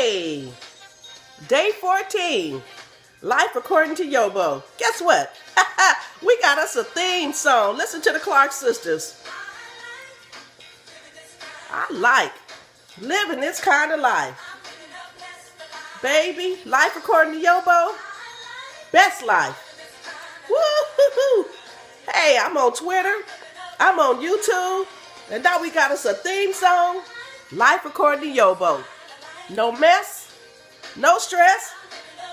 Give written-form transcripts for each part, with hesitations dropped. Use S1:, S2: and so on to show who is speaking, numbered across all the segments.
S1: Hey, day 14, life according to YoBo. Guess what? We got us a theme song. Listen to the Clark sisters. I like living this kind of life. Baby, life according to YoBo, best life. Woo-hoo-hoo. Hey, I'm on Twitter, I'm on YouTube, and now we got us a theme song, life according to YoBo. No mess, no stress,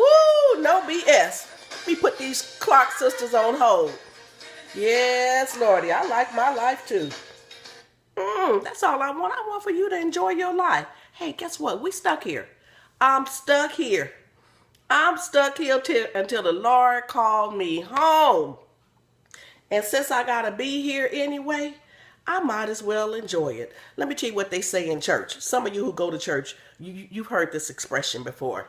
S1: woo, no BS. We put these Clark sisters on hold. Yes, Lordy, I like my life too. That's all I want. I want for you to enjoy your life. Hey, guess what? We stuck here. I'm stuck here. I'm stuck here until the Lord called me home. And since I got to be here anyway, I might as well enjoy it. Let me tell you what they say in church. Some of you who go to church, you've heard this expression before.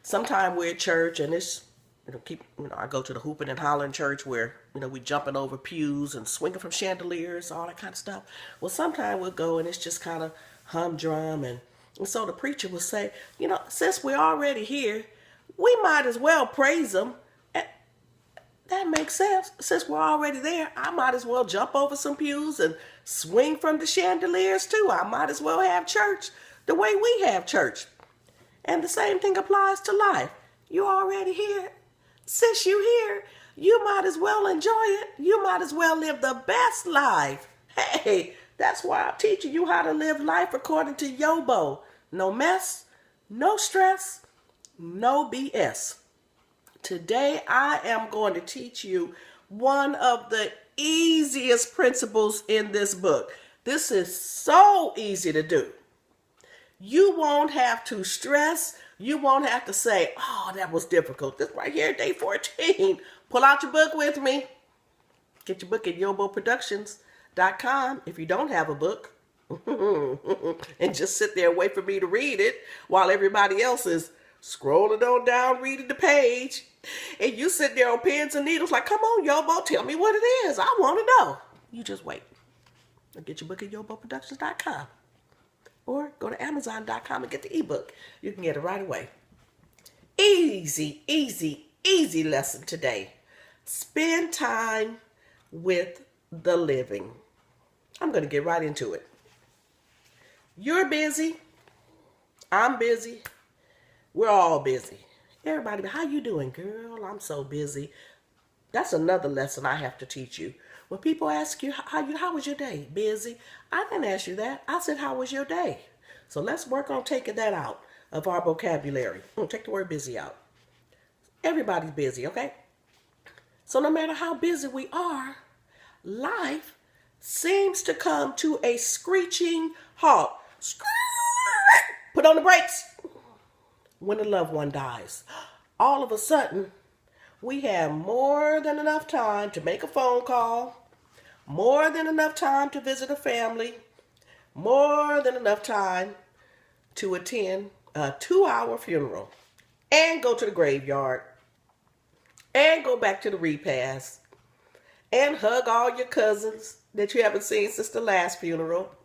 S1: Sometime we're at church and it's, I go to the hooping and hollering church where, we jumping over pews and swinging from chandeliers, all that kind of stuff. Well, sometime we'll go and it's just kind of humdrum. And so the preacher will say, since we're already here, we might as well praise him. That makes sense. Since we're already there, I might as well jump over some pews and swing from the chandeliers too. I might as well have church the way we have church. And the same thing applies to life. You're already here. Since you're here, you might as well enjoy it. You might as well live the best life. Hey, that's why I'm teaching you how to live life according to YoBo. No mess, no stress, no BS. Today, I am going to teach you one of the easiest principles in this book. This is so easy to do. You won't have to stress. You won't have to say, oh, that was difficult. This right here, day 14. Pull out your book with me. Get your book at YoBoProductions.com if you don't have a book. And just sit there and wait for me to read it while everybody else is scrolling on down, reading the page. And you sit there on pins and needles like, come on, YoBo, tell me what it is. I want to know. You just wait. Get your book at YoBoProductions.com. Or go to Amazon.com and get the ebook. You can get it right away. Easy, easy, easy lesson today. Spend time with the living. I'm going to get right into it. You're busy. I'm busy. We're all busy. Everybody, how you doing, girl? I'm so busy. That's another lesson I have to teach you. When people ask you, how was your day? Busy? I didn't ask you that. I said, how was your day? So let's work on taking that out of our vocabulary. Take the word busy out. Everybody's busy, okay? So no matter how busy we are, life seems to come to a screeching halt. Put on the brakes. When a loved one dies, all of a sudden, we have more than enough time to make a phone call, more than enough time to visit a family, more than enough time to attend a 2-hour funeral, and go to the graveyard, and go back to the repast, and hug all your cousins that you haven't seen since the last funeral,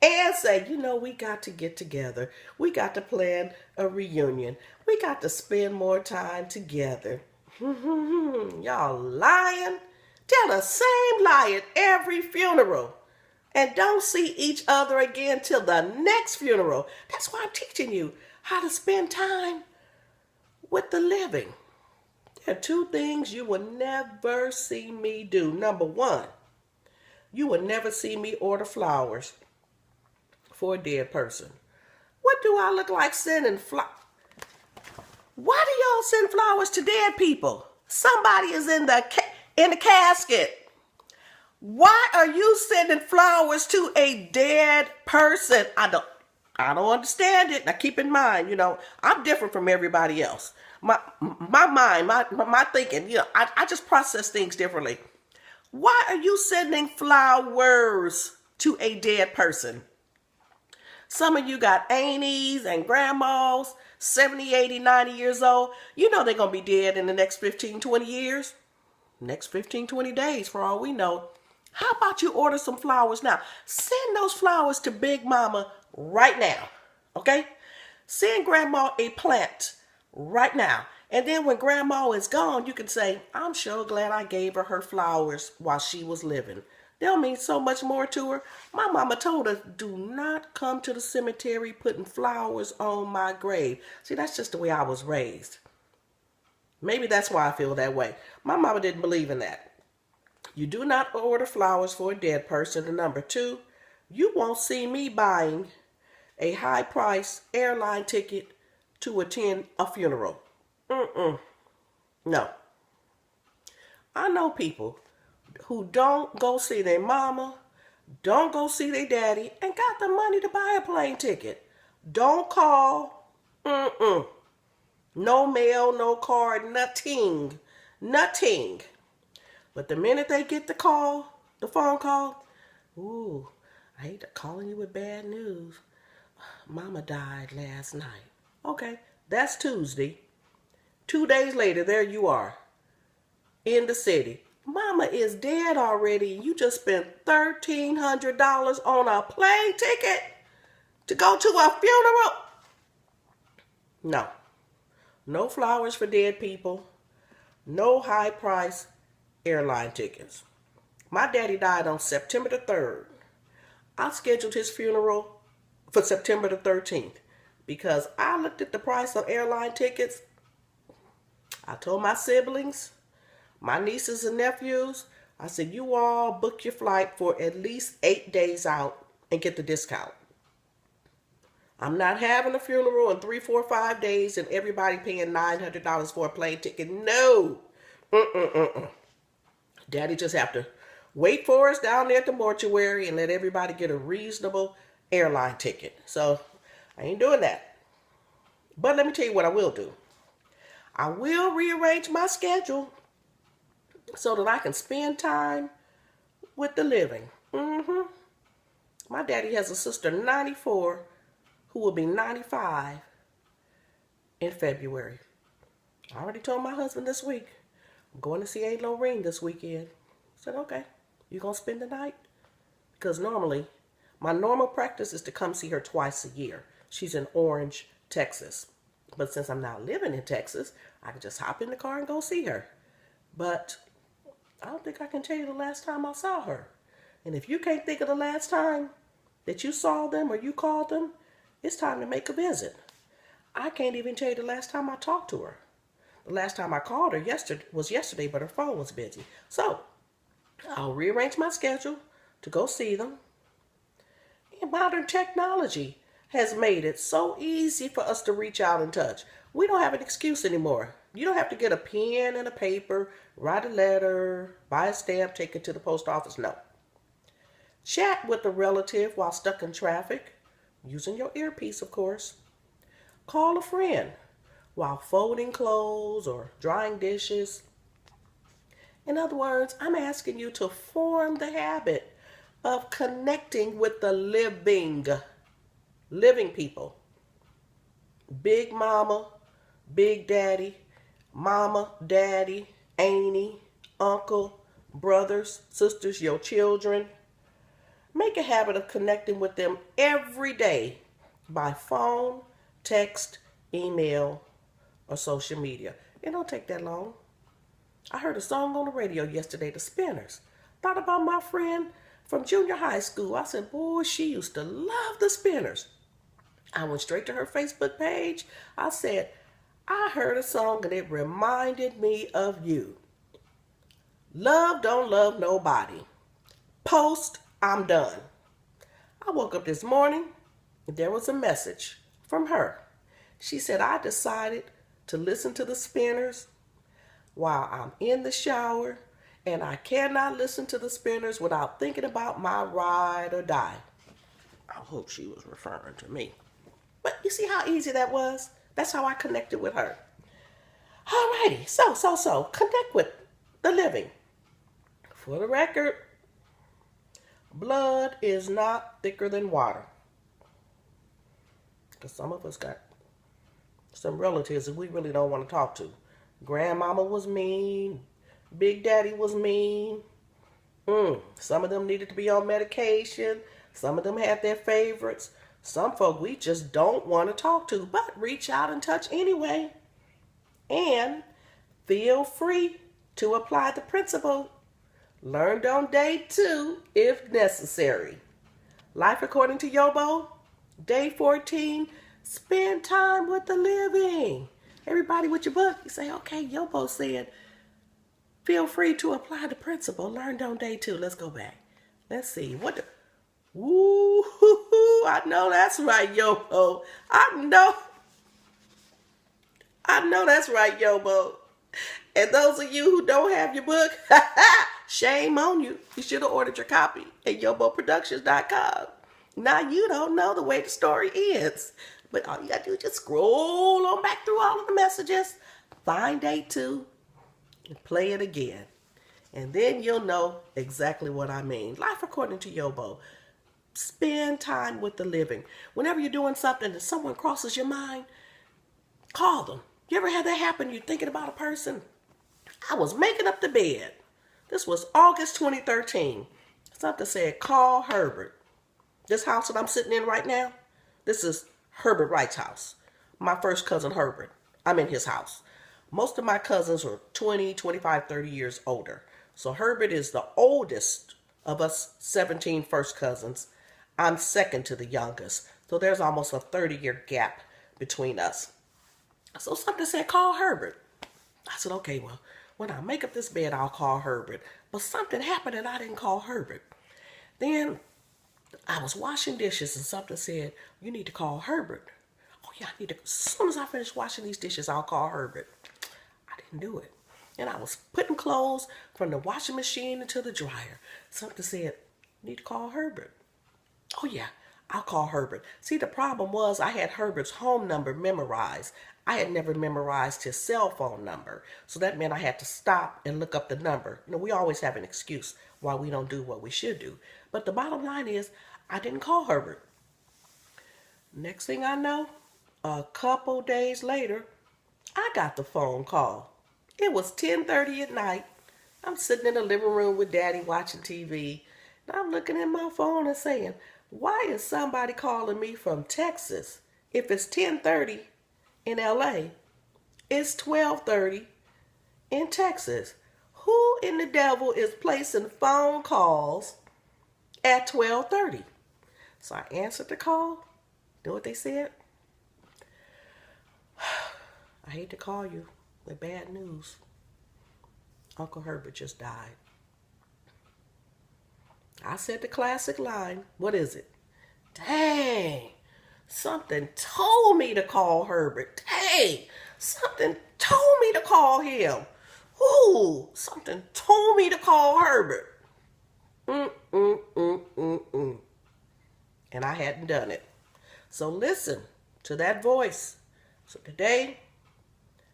S1: and say, we got to get together. We got to plan a reunion. We got to spend more time together. Y'all lying? Tell the same lie at every funeral. And don't see each other again till the next funeral. That's why I'm teaching you how to spend time with the living. There are 2 things you will never see me do. Number 1, you will never see me order flowers for a dead person. What do I look like sending flowers? Why do y'all send flowers to dead people? Somebody is in the casket. Why are you sending flowers to a dead person? I don't understand it. Now keep in mind, I'm different from everybody else. My mind, my thinking, I just process things differently. Why are you sending flowers to a dead person? Some of you got aunties and grandmas, 70, 80, 90 years old. They're going to be dead in the next 15, 20 years. Next 15, 20 days for all we know. How about you order some flowers now? Send those flowers to Big Mama right now, okay? Send grandma a plant right now. And then when grandma is gone, you can say, I'm sure glad I gave her flowers while she was living. They'll mean so much more to her. My mama told us, do not come to the cemetery putting flowers on my grave. See, that's just the way I was raised. Maybe that's why I feel that way. My mama didn't believe in that. You do not order flowers for a dead person. And number two, you won't see me buying a high price airline ticket to attend a funeral. No. I know people who don't go see their mama, don't go see their daddy, and got the money to buy a plane ticket. Don't call. No mail, no card, nothing. Nothing. But the minute they get the phone call, ooh, I hate to calling you with bad news. Mama died last night. Okay, that's Tuesday. 2 days later, there you are in the city. Mama is dead already. You just spent $1,300 on a plane ticket to go to a funeral. No. No flowers for dead people. No high price airline tickets. My daddy died on September the 3rd. I scheduled his funeral for September the 13th because I looked at the price of airline tickets. I told my siblings, my nieces and nephews, I said, you all book your flight for at least 8 days out and get the discount. I'm not having a funeral in 3, 4, 5 days and everybody paying $900 for a plane ticket. No. Daddy just have to wait for us down there at the mortuary and let everybody get a reasonable airline ticket. So I ain't doing that. But let me tell you what I will do. I will rearrange my schedule so that I can spend time with the living. My daddy has a sister, 94, who will be 95 in February. I already told my husband this week, I'm going to see A. Lorraine this weekend. I said, okay, you going to spend the night? Because normally, my normal practice is to come see her twice a year. She's in Orange, Texas. But since I'm now living in Texas, I can just hop in the car and go see her. But I don't think I can tell you the last time I saw her. And if you can't think of the last time that you saw them or you called them, it's time to make a visit. I can't even tell you the last time I talked to her. The last time I called her was yesterday, but her phone was busy. So I'll rearrange my schedule to go see them. And modern technology has made it so easy for us to reach out and touch. We don't have an excuse anymore. You don't have to get a pen and a paper, write a letter, buy a stamp, take it to the post office. No. Chat with a relative while stuck in traffic, using your earpiece, of course. Call a friend while folding clothes or drying dishes. In other words, I'm asking you to form the habit of connecting with the living people. Big mama, big daddy, mama, daddy, auntie, uncle, brothers, sisters, your children. Make a habit of connecting with them every day by phone, text, email, or social media. It don't take that long. I heard a song on the radio yesterday, The Spinners. Thought about my friend from junior high school. I said, boy, she used to love The Spinners. I went straight to her Facebook page. I said, I heard a song and it reminded me of you. Love don't love nobody. Post, I'm done. I woke up this morning and there was a message from her. She said, I decided to listen to The Spinners while I'm in the shower, and I cannot listen to The Spinners without thinking about my ride or die. I hope she was referring to me. But you see how easy that was? That's how I connected with her. Alrighty, so, connect with the living. For the record, blood is not thicker than water. Because some of us got some relatives that we really don't want to talk to. Grandmama was mean. Big Daddy was mean. Some of them needed to be on medication. Some of them had their favorites. Some folk we just don't want to talk to, but reach out and touch anyway. And feel free to apply the principle learned on day 2 if necessary. Life according to YoBo, day 14, spend time with the living. Everybody with your book, you say, okay, YoBo said, feel free to apply the principle learned on day 2. Let's go back. Let's see. What the... Ooh, I know that's right, YoBo. I know that's right, YoBo. And those of you who don't have your book, shame on you. You should have ordered your copy at YoBoProductions.com. Now you don't know the way the story ends. But all you got to do is just scroll on back through all of the messages, find day 2, and play it again. And then you'll know exactly what I mean. Life according to YoBo. Spend time with the living. Whenever you're doing something and someone crosses your mind, call them. You ever had that happen? You're thinking about a person? I was making up the bed. This was August 2013. Something said, call Herbert. This house that I'm sitting in right now, this is Herbert Wright's house. My first cousin, Herbert. I'm in his house. Most of my cousins were 20, 25, 30 years older. So Herbert is the oldest of us 17 first cousins. I'm second to the youngest. So there's almost a 30-year gap between us. So something said, call Herbert. I said, okay, well, when I make up this bed, I'll call Herbert. But something happened and I didn't call Herbert. Then I was washing dishes and something said, you need to call Herbert. Oh yeah, I need to, as soon as I finish washing these dishes, I'll call Herbert. I didn't do it. And I was putting clothes from the washing machine into the dryer. Something said, you need to call Herbert. Oh yeah, I'll call Herbert. See, the problem was I had Herbert's home number memorized. I had never memorized his cell phone number. So that meant I had to stop and look up the number. You know, we always have an excuse why we don't do what we should do. But the bottom line is, I didn't call Herbert. Next thing I know, a couple days later, I got the phone call. It was 10:30 at night. I'm sitting in the living room with Daddy watching TV. And I'm looking at my phone and saying, why is somebody calling me from Texas? If it's 10:30 in LA, it's 12:30 in Texas. Who in the devil is placing phone calls at 12:30? So I answered the call. You know what they said? I hate to call you with bad news. Uncle Herbert just died. I said the classic line. What is it? Dang, something told me to call Herbert. Dang, something told me to call him. Ooh, something told me to call Herbert. And I hadn't done it. So listen to that voice. So today,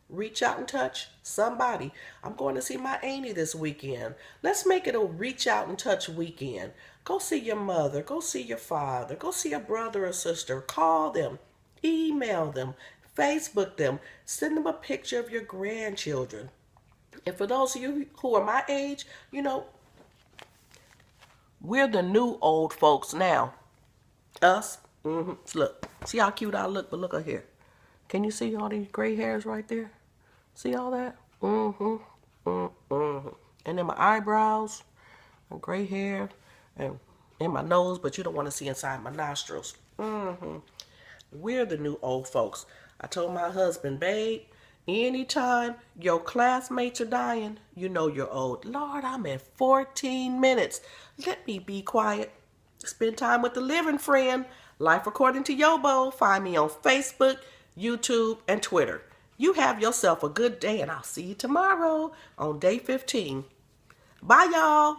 S1: reach out and touch somebody. I'm going to see my auntie this weekend. Let's make it a reach out and touch weekend. Go see your mother. Go see your father. Go see a brother or sister. Call them. Email them. Facebook them. Send them a picture of your grandchildren. And for those of you who are my age, you know, we're the new old folks now. Us. Look. See how cute I look? But look up here. Can you see all these gray hairs right there? See all that? And then my eyebrows, and gray hair, and in my nose, but you don't want to see inside my nostrils. We're the new old folks. I told my husband, babe, anytime your classmates are dying, you know you're old. Lord, I'm at 14 minutes. Let me be quiet. Spend time with the living, friend. Life according to YoBo. Find me on Facebook, YouTube, and Twitter. You have yourself a good day, and I'll see you tomorrow on day 15. Bye, y'all.